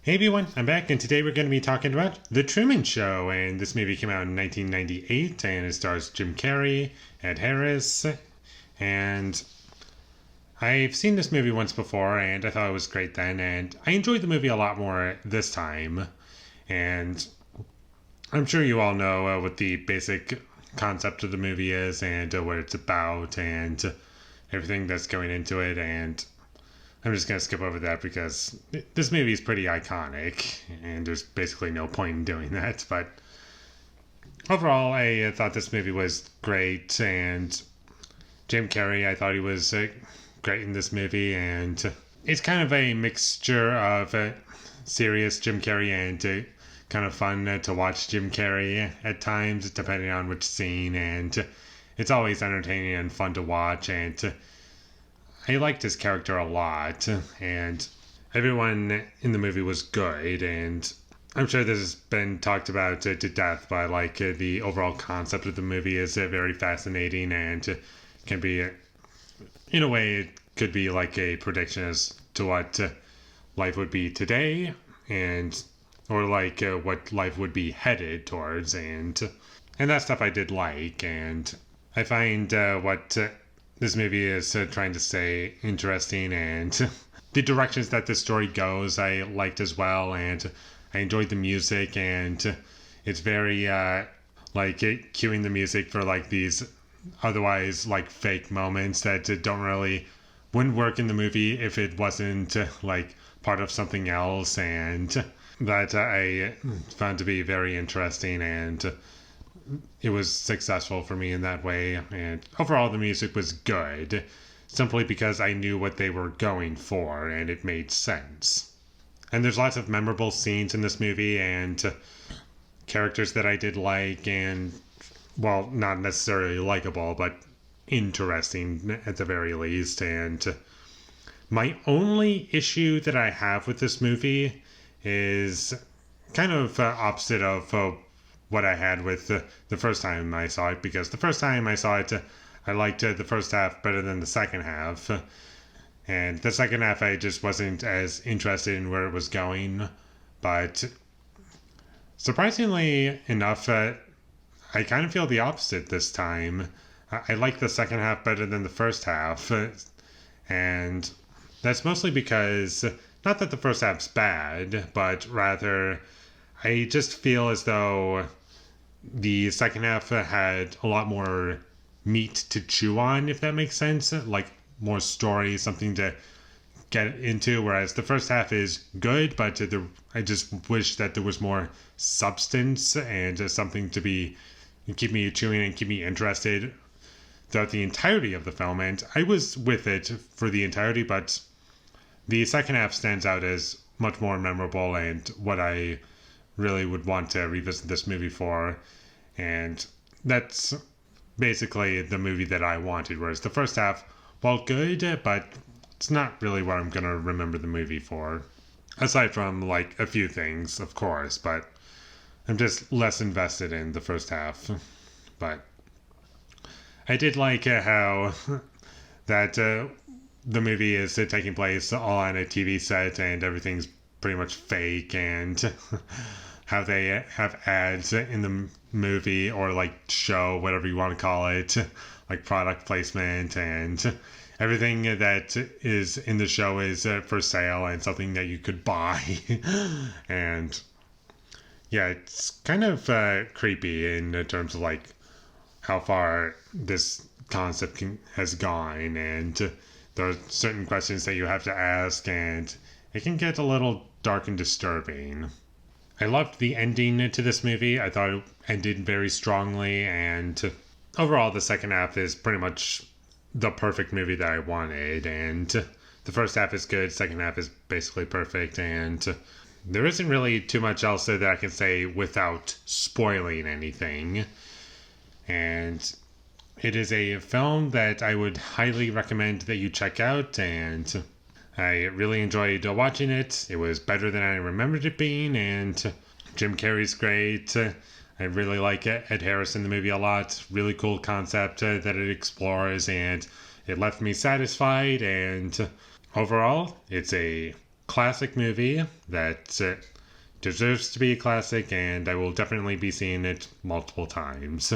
Hey everyone, I'm back, and today we're going to be talking about The Truman Show. And this movie came out in 1998, and it stars Jim Carrey, Ed Harris, and I've seen this movie once before, and I thought it was great then, and I enjoyed the movie a lot more this time. And I'm sure you all know what the basic concept of the movie is, and what it's about, and everything that's going into it, and I'm just going to skip over that because this movie is pretty iconic, and there's basically no point in doing that. But overall, I thought this movie was great, and Jim Carrey, I thought he was great in this movie, and it's kind of a mixture of serious Jim Carrey and kind of fun to watch Jim Carrey at times, depending on which scene, and it's always entertaining and fun to watch, and I liked his character a lot, and everyone in the movie was good, and I'm sure this has been talked about to death, but the overall concept of the movie is very fascinating, and can be, in a way, it could be like a prediction as to what life would be today, or what life would be headed towards, and that stuff I did like, and I find what this movie is trying to say interesting, and the directions that the story goes I liked as well, and I enjoyed the music, and it's very cueing the music for these otherwise fake moments that wouldn't work in the movie if it wasn't part of something else, and that I found to be very interesting, and it was successful for me in that way. And overall, the music was good, simply because I knew what they were going for, and it made sense. And there's lots of memorable scenes in this movie, and characters that I did like, and, well, not necessarily likable, but interesting at the very least. And my only issue that I have with this movie is kind of opposite of what I had with the first time I saw it, because the first time I saw it, I liked the first half better than the second half. And the second half, I just wasn't as interested in where it was going. But surprisingly enough, I kind of feel the opposite this time. I like the second half better than the first half. And that's mostly because, not that the first half's bad, but rather I just feel as though the second half had a lot more meat to chew on, if that makes sense. More story, something to get into, whereas the first half is good, but I just wish that there was more substance and something to keep me chewing and keep me interested throughout the entirety of the film. And I was with it for the entirety, but the second half stands out as much more memorable and what I really would want to revisit this movie for. And that's basically the movie that I wanted, whereas the first half, well, good, but it's not really what I'm going to remember the movie for. Aside from, a few things, of course, but I'm just less invested in the first half. But I did like how that the movie is taking place all on a TV set, and everything's pretty much fake, and how they have ads in the movie, or show, whatever you want to call it, product placement, and everything that is in the show is for sale and something that you could buy. And yeah, it's kind of creepy in terms of how far this concept has gone, and there are certain questions that you have to ask, and it can get a little dark and disturbing. I loved the ending to this movie. I thought it ended very strongly, and overall the second half is pretty much the perfect movie that I wanted, and the first half is good, second half is basically perfect, and there isn't really too much else that I can say without spoiling anything. And it is a film that I would highly recommend that you check out, and I really enjoyed watching it. It was better than I remembered it being, and Jim Carrey's great. I really like Ed Harris in the movie a lot. Really cool concept that it explores, and it left me satisfied. And overall, it's a classic movie that deserves to be a classic, and I will definitely be seeing it multiple times.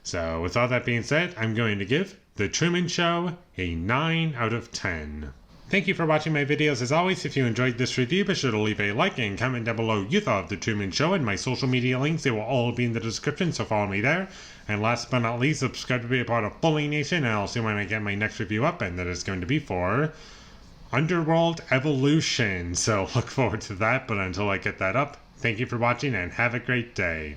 So with all that being said, I'm going to give The Truman Show a 9 out of 10. Thank you for watching my videos. As always, if you enjoyed this review, be sure to leave a like and comment down below what you thought of The Truman Show, and my social media links, they will all be in the description, so follow me there. And last but not least, subscribe to be a part of Foley Nation, and I'll see when I get my next review up, and that is going to be for Underworld Evolution. So look forward to that, but until I get that up, thank you for watching and have a great day.